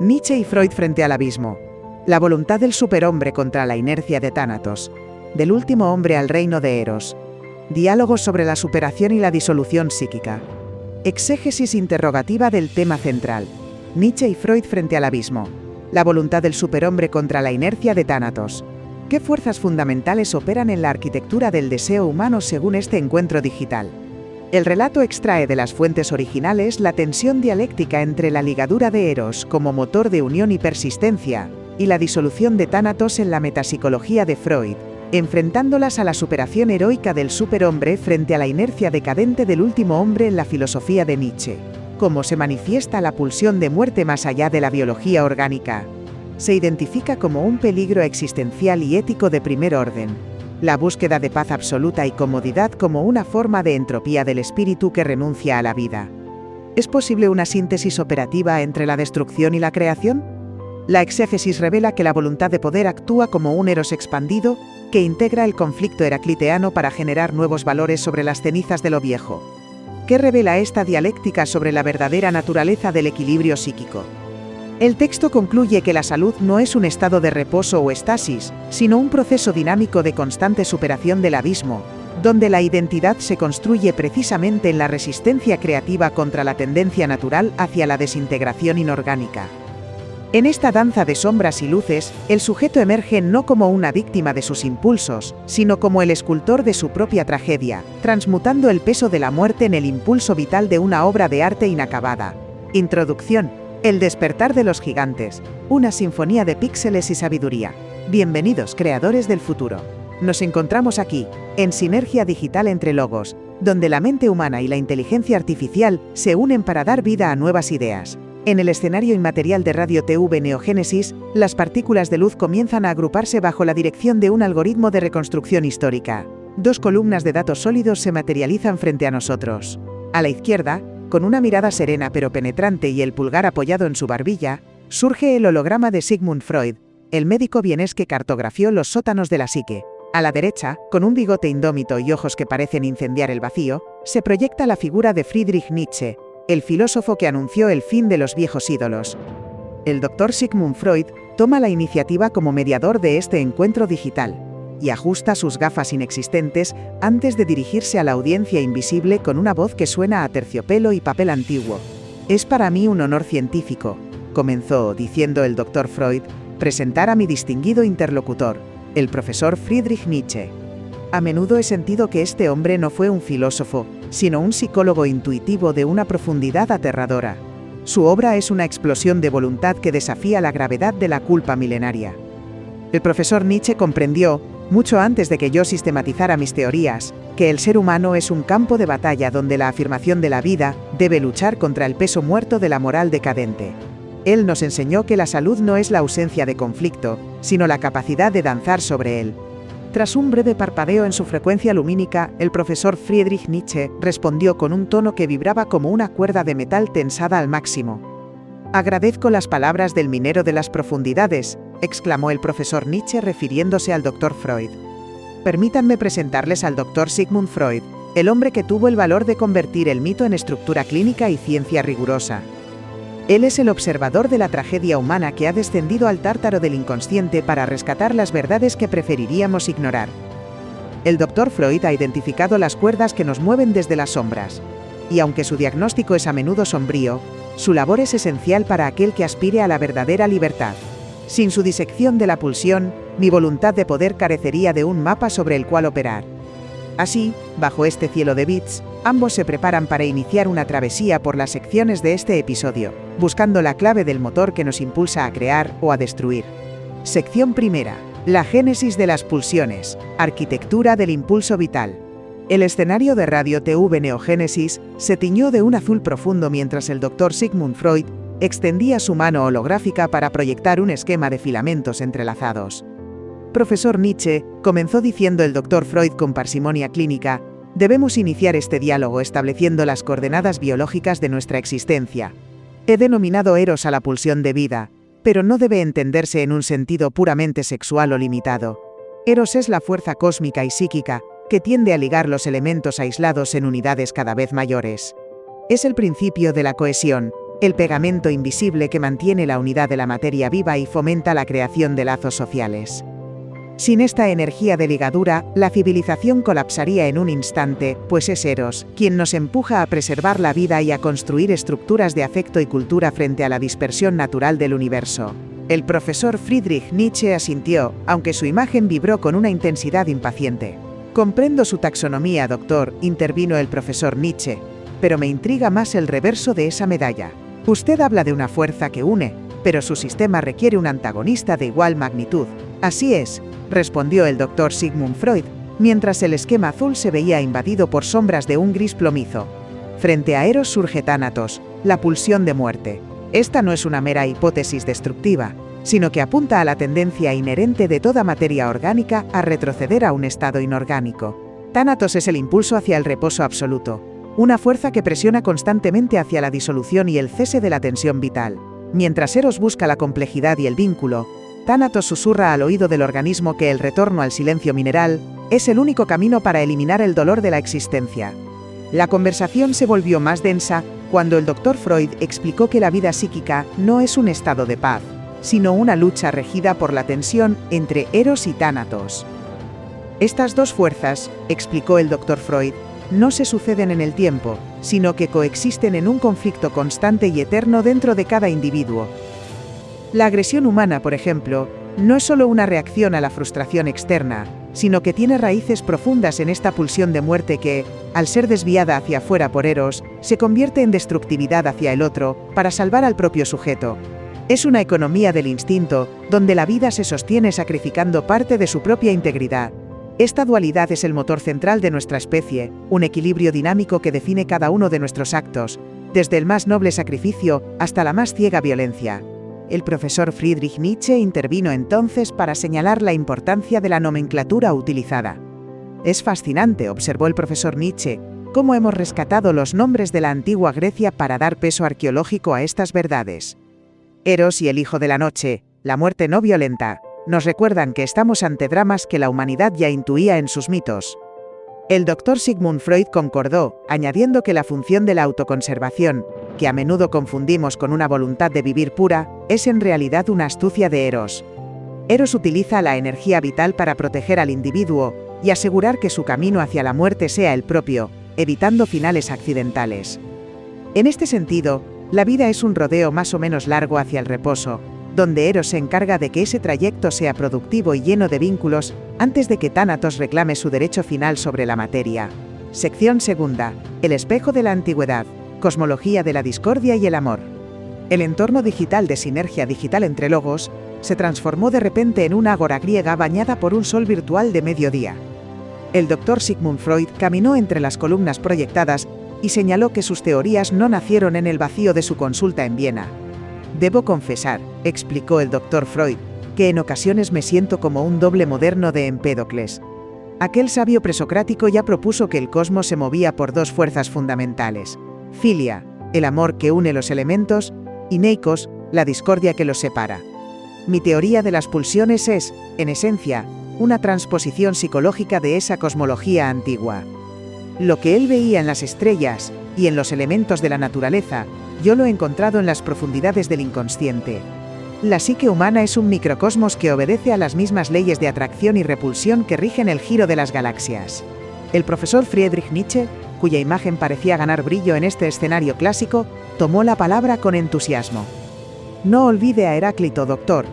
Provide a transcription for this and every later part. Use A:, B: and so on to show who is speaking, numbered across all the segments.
A: Nietzsche y Freud frente al abismo. La voluntad del superhombre contra la inercia de Tánatos. Del último hombre al reino de Eros. Diálogos sobre la superación y la disolución psíquica. Exégesis interrogativa del tema central. Nietzsche y Freud frente al abismo. La voluntad del superhombre contra la inercia de Tánatos. ¿Qué fuerzas fundamentales operan en la arquitectura del deseo humano según este encuentro digital? El relato extrae de las fuentes originales la tensión dialéctica entre la ligadura de Eros como motor de unión y persistencia, y la disolución de Tánatos en la metapsicología de Freud, enfrentándolas a la superación heroica del superhombre frente a la inercia decadente del último hombre en la filosofía de Nietzsche. Cómo se manifiesta la pulsión de muerte más allá de la biología orgánica. Se identifica como un peligro existencial y ético de primer orden. La búsqueda de paz absoluta y comodidad como una forma de entropía del espíritu que renuncia a la vida. ¿Es posible una síntesis operativa entre la destrucción y la creación? La exégesis revela que la voluntad de poder actúa como un eros expandido, que integra el conflicto heracliteano para generar nuevos valores sobre las cenizas de lo viejo. ¿Qué revela esta dialéctica sobre la verdadera naturaleza del equilibrio psíquico? El texto concluye que la salud no es un estado de reposo o estasis, sino un proceso dinámico de constante superación del abismo, donde la identidad se construye precisamente en la resistencia creativa contra la tendencia natural hacia la desintegración inorgánica. En esta danza de sombras y luces, el sujeto emerge no como una víctima de sus impulsos, sino como el escultor de su propia tragedia, transmutando el peso de la muerte en el impulso vital de una obra de arte inacabada. Introducción. El despertar de los gigantes, una sinfonía de píxeles y sabiduría. Bienvenidos, creadores del futuro. Nos encontramos aquí, en sinergia digital entre logos, donde la mente humana y la inteligencia artificial se unen para dar vida a nuevas ideas. En el escenario inmaterial de Radio TV Neogénesis, las partículas de luz comienzan a agruparse bajo la dirección de un algoritmo de reconstrucción histórica. Dos columnas de datos sólidos se materializan frente a nosotros. A la izquierda, con una mirada serena pero penetrante y el pulgar apoyado en su barbilla, surge el holograma de Sigmund Freud, el médico vienés que cartografió los sótanos de la psique. A la derecha, con un bigote indómito y ojos que parecen incendiar el vacío, se proyecta la figura de Friedrich Nietzsche, el filósofo que anunció el fin de los viejos ídolos. El Dr. Sigmund Freud toma la iniciativa como mediador de este encuentro digital, y ajusta sus gafas inexistentes antes de dirigirse a la audiencia invisible con una voz que suena a terciopelo y papel antiguo. «Es para mí un honor científico», comenzó diciendo el Dr. Freud, «presentar a mi distinguido interlocutor, el profesor Friedrich Nietzsche. A menudo he sentido que este hombre no fue un filósofo, sino un psicólogo intuitivo de una profundidad aterradora. Su obra es una explosión de voluntad que desafía la gravedad de la culpa milenaria». El profesor Nietzsche comprendió, mucho antes de que yo sistematizara mis teorías, que el ser humano es un campo de batalla donde la afirmación de la vida debe luchar contra el peso muerto de la moral decadente. Él nos enseñó que la salud no es la ausencia de conflicto, sino la capacidad de danzar sobre él. Tras un breve parpadeo en su frecuencia lumínica, el profesor Friedrich Nietzsche respondió con un tono que vibraba como una cuerda de metal tensada al máximo. «Agradezco las palabras del minero de las profundidades», exclamó el profesor Nietzsche refiriéndose al Dr. Freud. «Permítanme presentarles al Dr. Sigmund Freud, el hombre que tuvo el valor de convertir el mito en estructura clínica y ciencia rigurosa. Él es el observador de la tragedia humana que ha descendido al tártaro del inconsciente para rescatar las verdades que preferiríamos ignorar. El Dr. Freud ha identificado las cuerdas que nos mueven desde las sombras. Y aunque su diagnóstico es a menudo sombrío, su labor es esencial para aquel que aspire a la verdadera libertad. Sin su disección de la pulsión, mi voluntad de poder carecería de un mapa sobre el cual operar. Así, bajo este cielo de bits, ambos se preparan para iniciar una travesía por las secciones de este episodio, buscando la clave del motor que nos impulsa a crear o a destruir. Sección primera. La génesis de las pulsiones. Arquitectura del impulso vital. El escenario de Radio TV Neogénesis se tiñó de un azul profundo mientras el Dr. Sigmund Freud extendía su mano holográfica para proyectar un esquema de filamentos entrelazados. «Profesor Nietzsche», comenzó diciendo el Dr. Freud con parsimonia clínica, «debemos iniciar este diálogo estableciendo las coordenadas biológicas de nuestra existencia. He denominado Eros a la pulsión de vida, pero no debe entenderse en un sentido puramente sexual o limitado. Eros es la fuerza cósmica y psíquica que tiende a ligar los elementos aislados en unidades cada vez mayores. Es el principio de la cohesión, el pegamento invisible que mantiene la unidad de la materia viva y fomenta la creación de lazos sociales. Sin esta energía de ligadura, la civilización colapsaría en un instante, pues es Eros quien nos empuja a preservar la vida y a construir estructuras de afecto y cultura frente a la dispersión natural del universo. El profesor Friedrich Nietzsche asintió, aunque su imagen vibró con una intensidad impaciente. «Comprendo su taxonomía, doctor», intervino el profesor Nietzsche, «pero me intriga más el reverso de esa medalla. Usted habla de una fuerza que une, pero su sistema requiere un antagonista de igual magnitud». «Así es», respondió el doctor Sigmund Freud, mientras el esquema azul se veía invadido por sombras de un gris plomizo. Frente a Eros surge Tánatos, la pulsión de muerte. Esta no es una mera hipótesis destructiva, sino que apunta a la tendencia inherente de toda materia orgánica a retroceder a un estado inorgánico. Tánatos es el impulso hacia el reposo absoluto, una fuerza que presiona constantemente hacia la disolución y el cese de la tensión vital. Mientras Eros busca la complejidad y el vínculo, Tánatos susurra al oído del organismo que el retorno al silencio mineral es el único camino para eliminar el dolor de la existencia. La conversación se volvió más densa cuando el doctor Freud explicó que la vida psíquica no es un estado de paz, sino una lucha regida por la tensión entre Eros y Tánatos. Estas dos fuerzas, explicó el doctor Freud, no se suceden en el tiempo, sino que coexisten en un conflicto constante y eterno dentro de cada individuo. La agresión humana, por ejemplo, no es solo una reacción a la frustración externa, sino que tiene raíces profundas en esta pulsión de muerte que, al ser desviada hacia afuera por Eros, se convierte en destructividad hacia el otro, para salvar al propio sujeto. Es una economía del instinto, donde la vida se sostiene sacrificando parte de su propia integridad. Esta dualidad es el motor central de nuestra especie, un equilibrio dinámico que define cada uno de nuestros actos, desde el más noble sacrificio hasta la más ciega violencia. El profesor Friedrich Nietzsche intervino entonces para señalar la importancia de la nomenclatura utilizada. «Es fascinante», observó el profesor Nietzsche, «cómo hemos rescatado los nombres de la antigua Grecia para dar peso arqueológico a estas verdades. Eros y el hijo de la noche, la muerte no violenta, nos recuerdan que estamos ante dramas que la humanidad ya intuía en sus mitos». El doctor Sigmund Freud concordó, añadiendo que la función de la autoconservación, que a menudo confundimos con una voluntad de vivir pura, es en realidad una astucia de Eros. Eros utiliza la energía vital para proteger al individuo y asegurar que su camino hacia la muerte sea el propio, evitando finales accidentales. En este sentido, la vida es un rodeo más o menos largo hacia el reposo, donde Eros se encarga de que ese trayecto sea productivo y lleno de vínculos, antes de que Tánatos reclame su derecho final sobre la materia. Sección segunda. El espejo de la antigüedad. Cosmología de la discordia y el amor. El entorno digital de sinergia digital entre logos se transformó de repente en una ágora griega bañada por un sol virtual de mediodía. El doctor Sigmund Freud caminó entre las columnas proyectadas y señaló que sus teorías no nacieron en el vacío de su consulta en Viena. «Debo confesar», explicó el doctor Freud, «que en ocasiones me siento como un doble moderno de Empédocles. Aquel sabio presocrático ya propuso que el cosmos se movía por dos fuerzas fundamentales: filia, el amor que une los elementos, y neikos, la discordia que los separa. Mi teoría de las pulsiones es, en esencia, una transposición psicológica de esa cosmología antigua. Lo que él veía en las estrellas y en los elementos de la naturaleza, yo lo he encontrado en las profundidades del inconsciente. La psique humana es un microcosmos que obedece a las mismas leyes de atracción y repulsión que rigen el giro de las galaxias». El profesor Friedrich Nietzsche, cuya imagen parecía ganar brillo en este escenario clásico, tomó la palabra con entusiasmo. «No olvide a Heráclito, doctor»,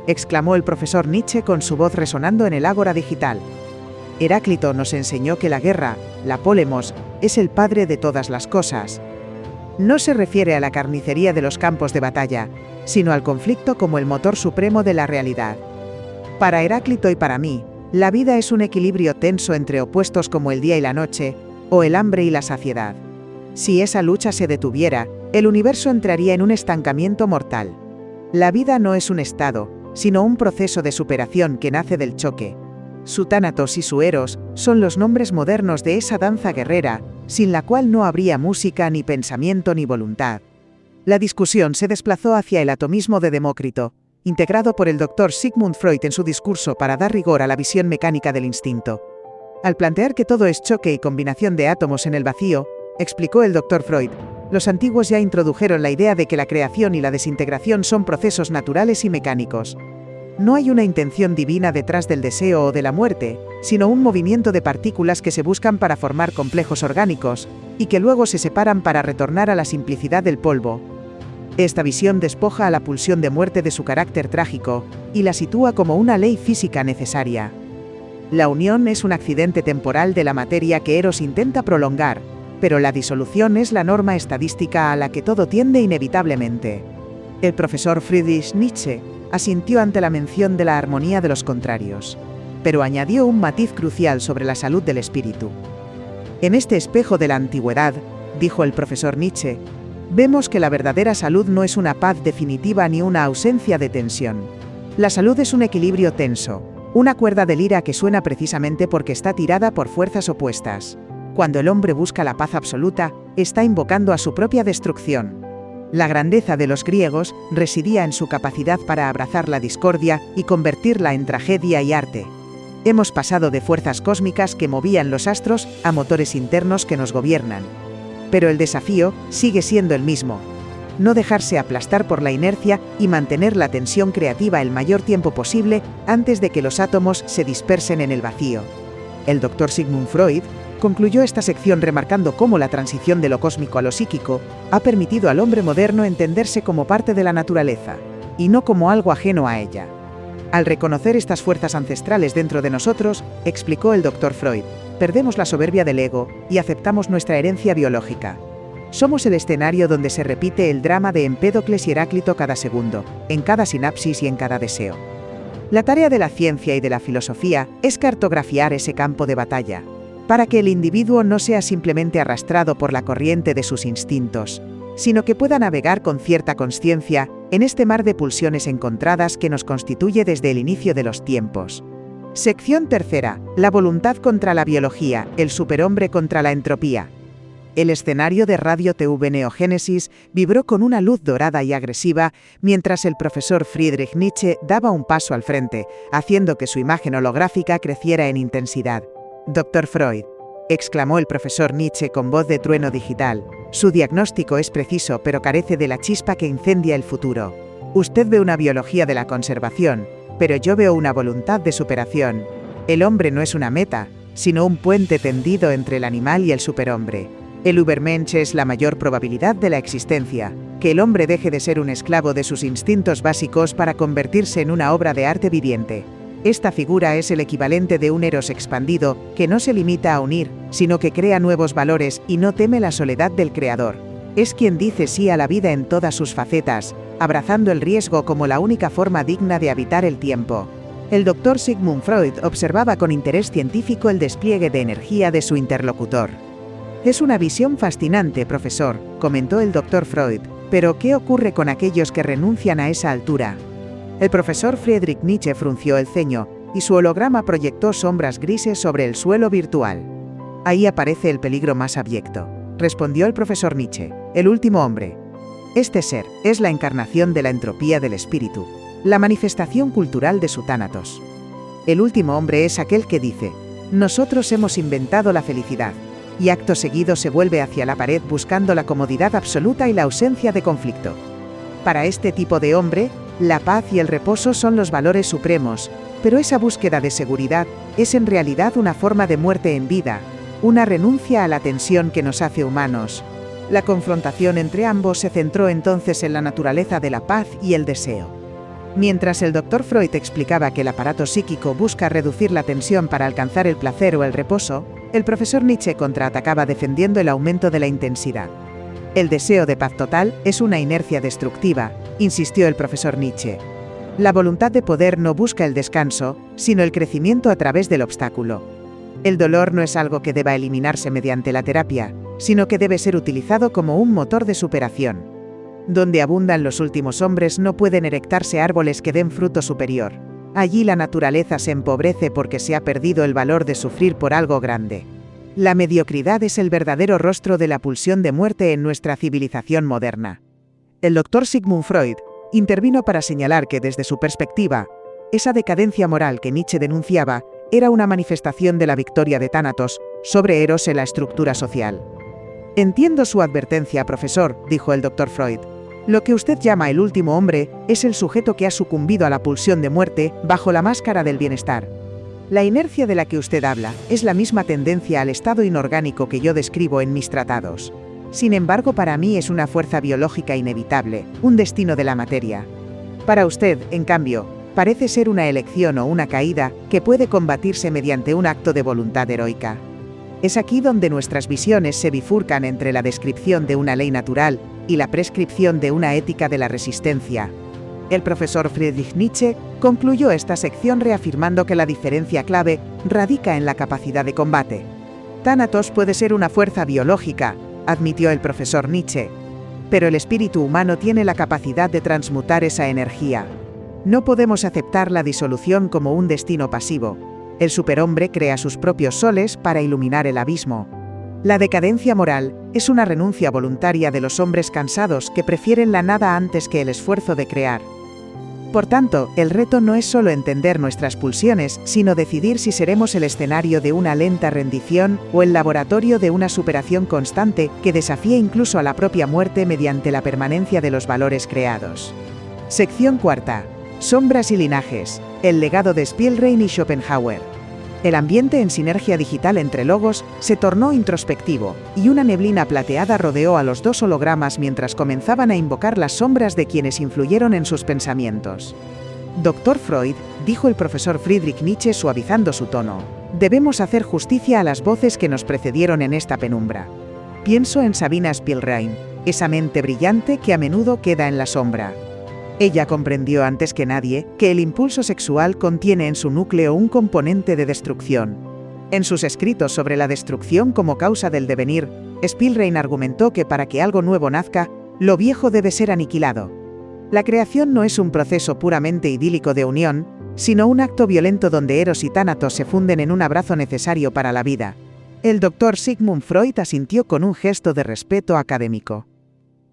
A: exclamó el profesor Nietzsche con su voz resonando en el ágora digital. «Heráclito nos enseñó que la guerra, la pólemos, es el padre de todas las cosas. No se refiere a la carnicería de los campos de batalla, sino al conflicto como el motor supremo de la realidad. Para Heráclito y para mí, la vida es un equilibrio tenso entre opuestos como el día y la noche, o el hambre y la saciedad. Si esa lucha se detuviera, el universo entraría en un estancamiento mortal. La vida no es un estado, sino un proceso de superación que nace del choque. Su Tánatos y su Eros son los nombres modernos de esa danza guerrera, sin la cual no habría música, ni pensamiento, ni voluntad». La discusión se desplazó hacia el atomismo de Demócrito, integrado por el doctor Sigmund Freud en su discurso para dar rigor a la visión mecánica del instinto. Al plantear que todo es choque y combinación de átomos en el vacío, explicó el doctor Freud, Los antiguos ya introdujeron la idea de que la creación y la desintegración son procesos naturales y mecánicos. No hay una intención divina detrás del deseo o de la muerte, sino un movimiento de partículas que se buscan para formar complejos orgánicos, y que luego se separan para retornar a la simplicidad del polvo. Esta visión despoja a la pulsión de muerte de su carácter trágico, y la sitúa como una ley física necesaria. La unión es un accidente temporal de la materia que Eros intenta prolongar, pero la disolución es la norma estadística a la que todo tiende inevitablemente. El profesor Friedrich Nietzsche asintió ante la mención de la armonía de los contrarios, pero añadió un matiz crucial sobre la salud del espíritu. En este espejo de la antigüedad, dijo el profesor Nietzsche, vemos que la verdadera salud no es una paz definitiva ni una ausencia de tensión. La salud es un equilibrio tenso, una cuerda de lira que suena precisamente porque está tirada por fuerzas opuestas. Cuando el hombre busca la paz absoluta, está invocando a su propia destrucción. La grandeza de los griegos residía en su capacidad para abrazar la discordia y convertirla en tragedia y arte. Hemos pasado de fuerzas cósmicas que movían los astros a motores internos que nos gobiernan. Pero el desafío sigue siendo el mismo: no dejarse aplastar por la inercia y mantener la tensión creativa el mayor tiempo posible antes de que los átomos se dispersen en el vacío. El doctor Sigmund Freud concluyó esta sección remarcando cómo la transición de lo cósmico a lo psíquico ha permitido al hombre moderno entenderse como parte de la naturaleza, y no como algo ajeno a ella. Al reconocer estas fuerzas ancestrales dentro de nosotros, explicó el doctor Freud, perdemos la soberbia del ego y aceptamos nuestra herencia biológica. Somos el escenario donde se repite el drama de Empédocles y Heráclito cada segundo, en cada sinapsis y en cada deseo. La tarea de la ciencia y de la filosofía es cartografiar ese campo de batalla, para que el individuo no sea simplemente arrastrado por la corriente de sus instintos, sino que pueda navegar con cierta consciencia en este mar de pulsiones encontradas que nos constituye desde el inicio de los tiempos. Sección tercera: la voluntad contra la biología, el superhombre contra la entropía. El escenario de Radio TV Neogénesis vibró con una luz dorada y agresiva mientras el profesor Friedrich Nietzsche daba un paso al frente, haciendo que su imagen holográfica creciera en intensidad. «Dr. Freud», exclamó el profesor Nietzsche con voz de trueno digital, «su diagnóstico es preciso pero carece de la chispa que incendia el futuro. Usted ve una biología de la conservación, pero yo veo una voluntad de superación. El hombre no es una meta, sino un puente tendido entre el animal y el superhombre. El Übermensch es la mayor probabilidad de la existencia, que el hombre deje de ser un esclavo de sus instintos básicos para convertirse en una obra de arte viviente. Esta figura es el equivalente de un Eros expandido, que no se limita a unir, sino que crea nuevos valores y no teme la soledad del creador. Es quien dice sí a la vida en todas sus facetas, abrazando el riesgo como la única forma digna de habitar el tiempo». El doctor Sigmund Freud observaba con interés científico el despliegue de energía de su interlocutor. «Es una visión fascinante, profesor», comentó el doctor Freud, «pero ¿qué ocurre con aquellos que renuncian a esa altura?». El profesor Friedrich Nietzsche frunció el ceño, y su holograma proyectó sombras grises sobre el suelo virtual. «Ahí aparece el peligro más abyecto», respondió el profesor Nietzsche, «el último hombre. Este ser es la encarnación de la entropía del espíritu, la manifestación cultural de su tánatos. El último hombre es aquel que dice, nosotros hemos inventado la felicidad, y acto seguido se vuelve hacia la pared buscando la comodidad absoluta y la ausencia de conflicto. Para este tipo de hombre, la paz y el reposo son los valores supremos, pero esa búsqueda de seguridad es en realidad una forma de muerte en vida, una renuncia a la tensión que nos hace humanos». La confrontación entre ambos se centró entonces en la naturaleza de la paz y el deseo. Mientras el doctor Freud explicaba que el aparato psíquico busca reducir la tensión para alcanzar el placer o el reposo, el profesor Nietzsche contraatacaba defendiendo el aumento de la intensidad. «El deseo de paz total es una inercia destructiva», insistió el profesor Nietzsche. «La voluntad de poder no busca el descanso, sino el crecimiento a través del obstáculo. El dolor no es algo que deba eliminarse mediante la terapia, sino que debe ser utilizado como un motor de superación. Donde abundan los últimos hombres no pueden erectarse árboles que den fruto superior. Allí la naturaleza se empobrece porque se ha perdido el valor de sufrir por algo grande. La mediocridad es el verdadero rostro de la pulsión de muerte en nuestra civilización moderna». El doctor Sigmund Freud intervino para señalar que desde su perspectiva, esa decadencia moral que Nietzsche denunciaba era una manifestación de la victoria de Tánatos sobre Eros en la estructura social. Entiendo su advertencia, profesor, dijo el Dr. Freud. Lo que usted llama el último hombre es el sujeto que ha sucumbido a la pulsión de muerte bajo la máscara del bienestar. La inercia de la que usted habla es la misma tendencia al estado inorgánico que yo describo en mis tratados. Sin embargo, para mí es una fuerza biológica inevitable, un destino de la materia. Para usted, en cambio, parece ser una elección o una caída que puede combatirse mediante un acto de voluntad heroica. Es aquí donde nuestras visiones se bifurcan entre la descripción de una ley natural y la prescripción de una ética de la resistencia. El profesor Friedrich Nietzsche concluyó esta sección reafirmando que la diferencia clave radica en la capacidad de combate. Thanatos puede ser una fuerza biológica, admitió el profesor Nietzsche, pero el espíritu humano tiene la capacidad de transmutar esa energía. No podemos aceptar la disolución como un destino pasivo. El superhombre crea sus propios soles para iluminar el abismo. La decadencia moral es una renuncia voluntaria de los hombres cansados que prefieren la nada antes que el esfuerzo de crear. Por tanto, el reto no es solo entender nuestras pulsiones, sino decidir si seremos el escenario de una lenta rendición o el laboratorio de una superación constante que desafíe incluso a la propia muerte mediante la permanencia de los valores creados. Sección cuarta. Sombras y linajes. El legado de Spielrein y Schopenhauer. El ambiente en sinergia digital entre logos se tornó introspectivo, y una neblina plateada rodeó a los dos hologramas mientras comenzaban a invocar las sombras de quienes influyeron en sus pensamientos. Dr. Freud, dijo el profesor Friedrich Nietzsche suavizando su tono, debemos hacer justicia a las voces que nos precedieron en esta penumbra. Pienso en Sabina Spielrein, esa mente brillante que a menudo queda en la sombra. Ella comprendió antes que nadie que el impulso sexual contiene en su núcleo un componente de destrucción. En sus escritos sobre la destrucción como causa del devenir, Spielrein argumentó que para que algo nuevo nazca, lo viejo debe ser aniquilado. La creación no es un proceso puramente idílico de unión, sino un acto violento donde Eros y Tánatos se funden en un abrazo necesario para la vida. El doctor Sigmund Freud asintió con un gesto de respeto académico.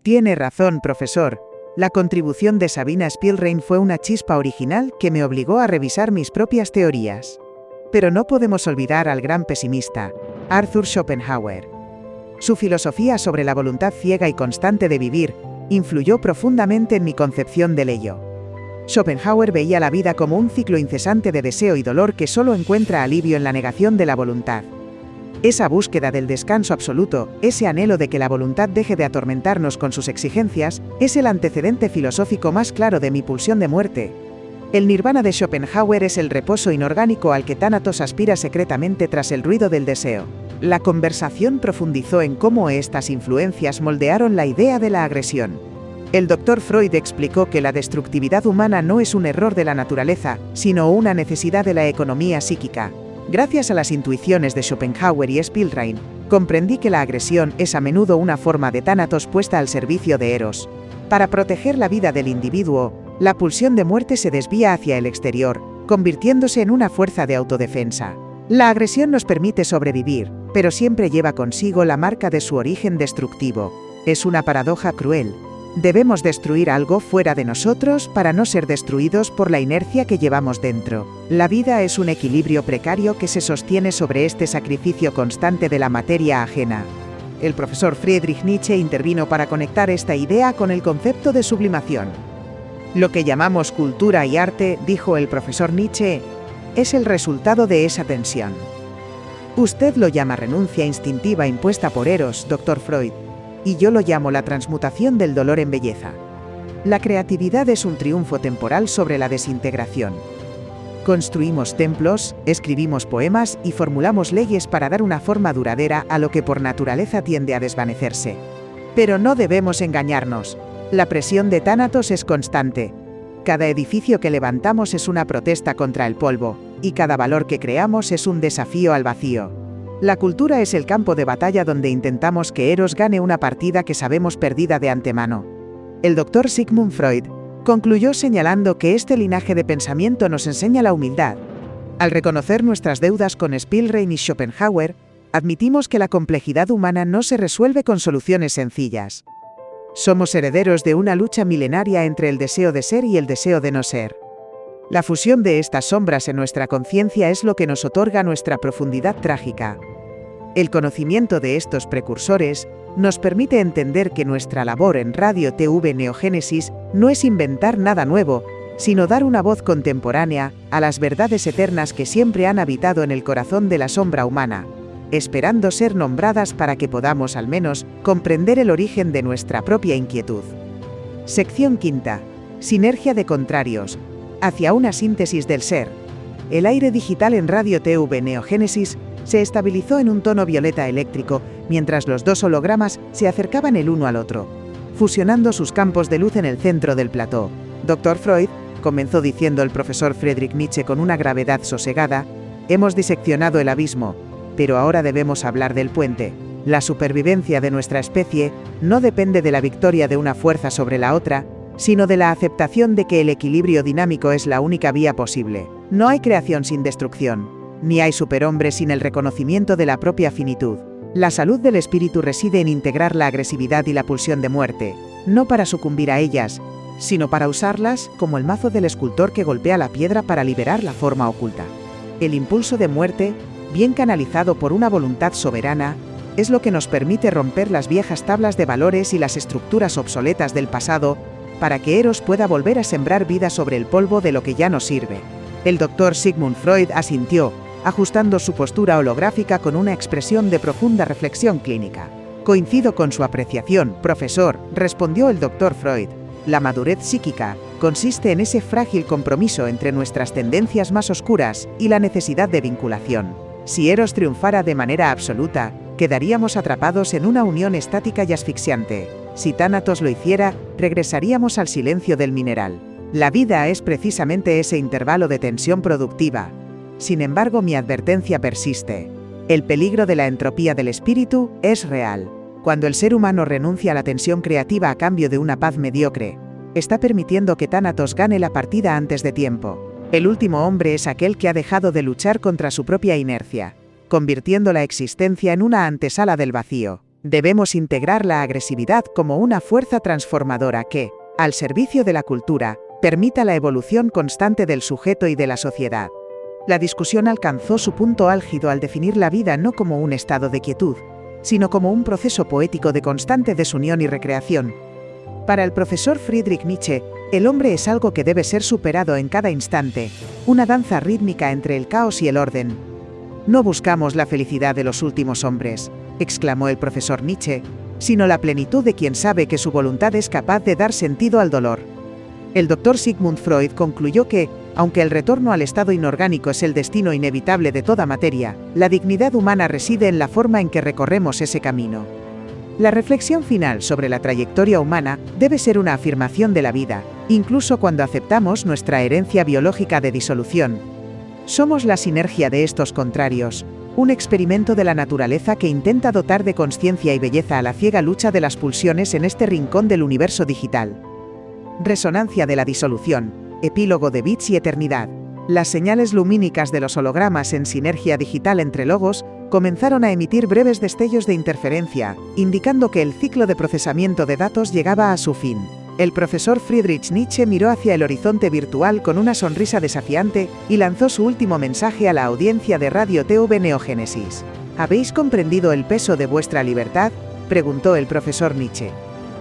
A: Tiene razón, profesor. La contribución de Sabina Spielrein fue una chispa original que me obligó a revisar mis propias teorías. Pero no podemos olvidar al gran pesimista, Arthur Schopenhauer. Su filosofía sobre la voluntad ciega y constante de vivir influyó profundamente en mi concepción del ello. Schopenhauer veía la vida como un ciclo incesante de deseo y dolor que solo encuentra alivio en la negación de la voluntad. Esa búsqueda del descanso absoluto, ese anhelo de que la voluntad deje de atormentarnos con sus exigencias, es el antecedente filosófico más claro de mi pulsión de muerte. El nirvana de Schopenhauer es el reposo inorgánico al que Thanatos aspira secretamente tras el ruido del deseo. La conversación profundizó en cómo estas influencias moldearon la idea de la agresión. El Dr. Freud explicó que la destructividad humana no es un error de la naturaleza, sino una necesidad de la economía psíquica. Gracias a las intuiciones de Schopenhauer y Spielrein, comprendí que la agresión es a menudo una forma de Thanatos puesta al servicio de Eros. Para proteger la vida del individuo, la pulsión de muerte se desvía hacia el exterior, convirtiéndose en una fuerza de autodefensa. La agresión nos permite sobrevivir, pero siempre lleva consigo la marca de su origen destructivo. Es una paradoja cruel. Debemos destruir algo fuera de nosotros para no ser destruidos por la inercia que llevamos dentro. La vida es un equilibrio precario que se sostiene sobre este sacrificio constante de la materia ajena. El profesor Friedrich Nietzsche intervino para conectar esta idea con el concepto de sublimación. Lo que llamamos cultura y arte, dijo el profesor Nietzsche, es el resultado de esa tensión. Usted lo llama renuncia instintiva impuesta por Eros, Dr. Freud. Y yo lo llamo la transmutación del dolor en belleza. La creatividad es un triunfo temporal sobre la desintegración. Construimos templos, escribimos poemas y formulamos leyes para dar una forma duradera a lo que por naturaleza tiende a desvanecerse. Pero no debemos engañarnos. La presión de Thanatos es constante. Cada edificio que levantamos es una protesta contra el polvo, y cada valor que creamos es un desafío al vacío. La cultura es el campo de batalla donde intentamos que Eros gane una partida que sabemos perdida de antemano. El doctor Sigmund Freud concluyó señalando que este linaje de pensamiento nos enseña la humildad. Al reconocer nuestras deudas con Spielrein y Schopenhauer, admitimos que la complejidad humana no se resuelve con soluciones sencillas. Somos herederos de una lucha milenaria entre el deseo de ser y el deseo de no ser. La fusión de estas sombras en nuestra conciencia es lo que nos otorga nuestra profundidad trágica. El conocimiento de estos precursores nos permite entender que nuestra labor en Radio TV Neogénesis no es inventar nada nuevo, sino dar una voz contemporánea a las verdades eternas que siempre han habitado en el corazón de la sombra humana, esperando ser nombradas para que podamos al menos comprender el origen de nuestra propia inquietud. Sección quinta. Sinergia de contrarios. Hacia una síntesis del ser. El aire digital en Radio TV Neogénesis se estabilizó en un tono violeta eléctrico, mientras los dos hologramas se acercaban el uno al otro, fusionando sus campos de luz en el centro del plató. Dr. Freud, comenzó diciendo el profesor Friedrich Nietzsche con una gravedad sosegada, hemos diseccionado el abismo, pero ahora debemos hablar del puente. La supervivencia de nuestra especie no depende de la victoria de una fuerza sobre la otra, sino de la aceptación de que el equilibrio dinámico es la única vía posible. No hay creación sin destrucción, ni hay superhombre sin el reconocimiento de la propia finitud. La salud del espíritu reside en integrar la agresividad y la pulsión de muerte, no para sucumbir a ellas, sino para usarlas como el mazo del escultor que golpea la piedra para liberar la forma oculta. El impulso de muerte, bien canalizado por una voluntad soberana, es lo que nos permite romper las viejas tablas de valores y las estructuras obsoletas del pasado, para que Eros pueda volver a sembrar vida sobre el polvo de lo que ya no sirve. El doctor Sigmund Freud asintió, ajustando su postura holográfica con una expresión de profunda reflexión clínica. Coincido con su apreciación, profesor, respondió el doctor Freud. La madurez psíquica consiste en ese frágil compromiso entre nuestras tendencias más oscuras y la necesidad de vinculación. Si Eros triunfara de manera absoluta, quedaríamos atrapados en una unión estática y asfixiante. Si Tánatos lo hiciera, regresaríamos al silencio del mineral. La vida es precisamente ese intervalo de tensión productiva. Sin embargo, mi advertencia persiste. El peligro de la entropía del espíritu es real. Cuando el ser humano renuncia a la tensión creativa a cambio de una paz mediocre, está permitiendo que Tánatos gane la partida antes de tiempo. El último hombre es aquel que ha dejado de luchar contra su propia inercia, convirtiendo la existencia en una antesala del vacío. Debemos integrar la agresividad como una fuerza transformadora que, al servicio de la cultura, permita la evolución constante del sujeto y de la sociedad. La discusión alcanzó su punto álgido al definir la vida no como un estado de quietud, sino como un proceso poético de constante desunión y recreación. Para el profesor Friedrich Nietzsche, el hombre es algo que debe ser superado en cada instante, una danza rítmica entre el caos y el orden. No buscamos la felicidad de los últimos hombres, exclamó el profesor Nietzsche, sino la plenitud de quien sabe que su voluntad es capaz de dar sentido al dolor. El doctor Sigmund Freud concluyó que, aunque el retorno al estado inorgánico es el destino inevitable de toda materia, la dignidad humana reside en la forma en que recorremos ese camino. La reflexión final sobre la trayectoria humana debe ser una afirmación de la vida, incluso cuando aceptamos nuestra herencia biológica de disolución. Somos la sinergia de estos contrarios, un experimento de la naturaleza que intenta dotar de conciencia y belleza a la ciega lucha de las pulsiones en este rincón del universo digital. Resonancia de la disolución, epílogo de bits y eternidad. Las señales lumínicas de los hologramas en sinergia digital entre logos comenzaron a emitir breves destellos de interferencia, indicando que el ciclo de procesamiento de datos llegaba a su fin. El profesor Friedrich Nietzsche miró hacia el horizonte virtual con una sonrisa desafiante y lanzó su último mensaje a la audiencia de Radio TV Neogénesis. ¿Habéis comprendido el peso de vuestra libertad?, preguntó el profesor Nietzsche.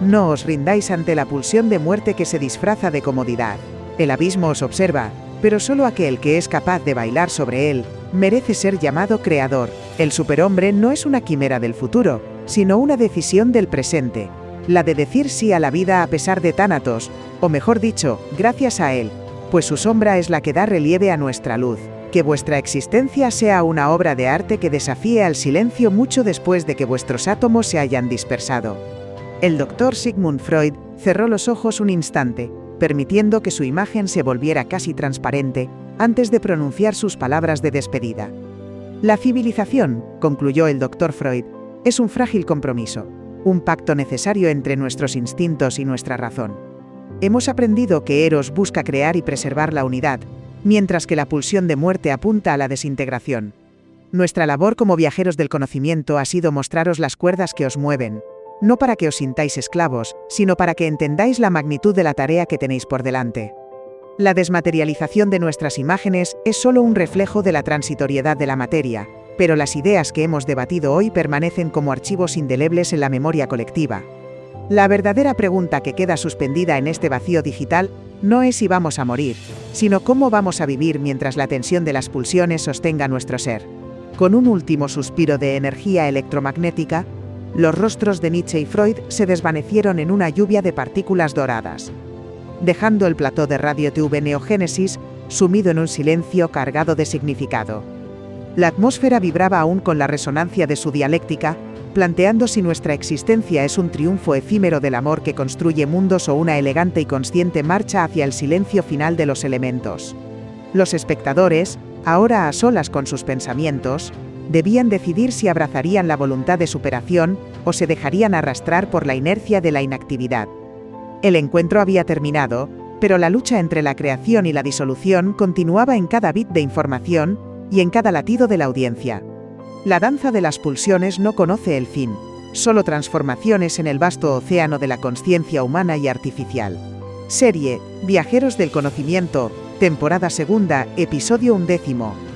A: No os rindáis ante la pulsión de muerte que se disfraza de comodidad. El abismo os observa, pero solo aquel que es capaz de bailar sobre él merece ser llamado creador. El superhombre no es una quimera del futuro, sino una decisión del presente, la de decir sí a la vida a pesar de Tánatos, o mejor dicho, gracias a él, pues su sombra es la que da relieve a nuestra luz. Que vuestra existencia sea una obra de arte que desafíe al silencio mucho después de que vuestros átomos se hayan dispersado. El doctor Sigmund Freud cerró los ojos un instante, permitiendo que su imagen se volviera casi transparente, antes de pronunciar sus palabras de despedida. La civilización, concluyó el doctor Freud, es un frágil compromiso, un pacto necesario entre nuestros instintos y nuestra razón. Hemos aprendido que Eros busca crear y preservar la unidad, mientras que la pulsión de muerte apunta a la desintegración. Nuestra labor como viajeros del conocimiento ha sido mostraros las cuerdas que os mueven, no para que os sintáis esclavos, sino para que entendáis la magnitud de la tarea que tenéis por delante. La desmaterialización de nuestras imágenes es solo un reflejo de la transitoriedad de la materia, pero las ideas que hemos debatido hoy permanecen como archivos indelebles en la memoria colectiva. La verdadera pregunta que queda suspendida en este vacío digital no es si vamos a morir, sino cómo vamos a vivir mientras la tensión de las pulsiones sostenga nuestro ser. Con un último suspiro de energía electromagnética, los rostros de Nietzsche y Freud se desvanecieron en una lluvia de partículas doradas, dejando el plató de Radio TV Neogénesis sumido en un silencio cargado de significado. La atmósfera vibraba aún con la resonancia de su dialéctica, planteando si nuestra existencia es un triunfo efímero del amor que construye mundos o una elegante y consciente marcha hacia el silencio final de los elementos. Los espectadores, ahora a solas con sus pensamientos, debían decidir si abrazarían la voluntad de superación o se dejarían arrastrar por la inercia de la inactividad. El encuentro había terminado, pero la lucha entre la creación y la disolución continuaba en cada bit de información y en cada latido de la audiencia. La danza de las pulsiones no conoce el fin, solo transformaciones en el vasto océano de la consciencia humana y artificial. Serie Viajeros del Conocimiento, temporada 2, episodio 11.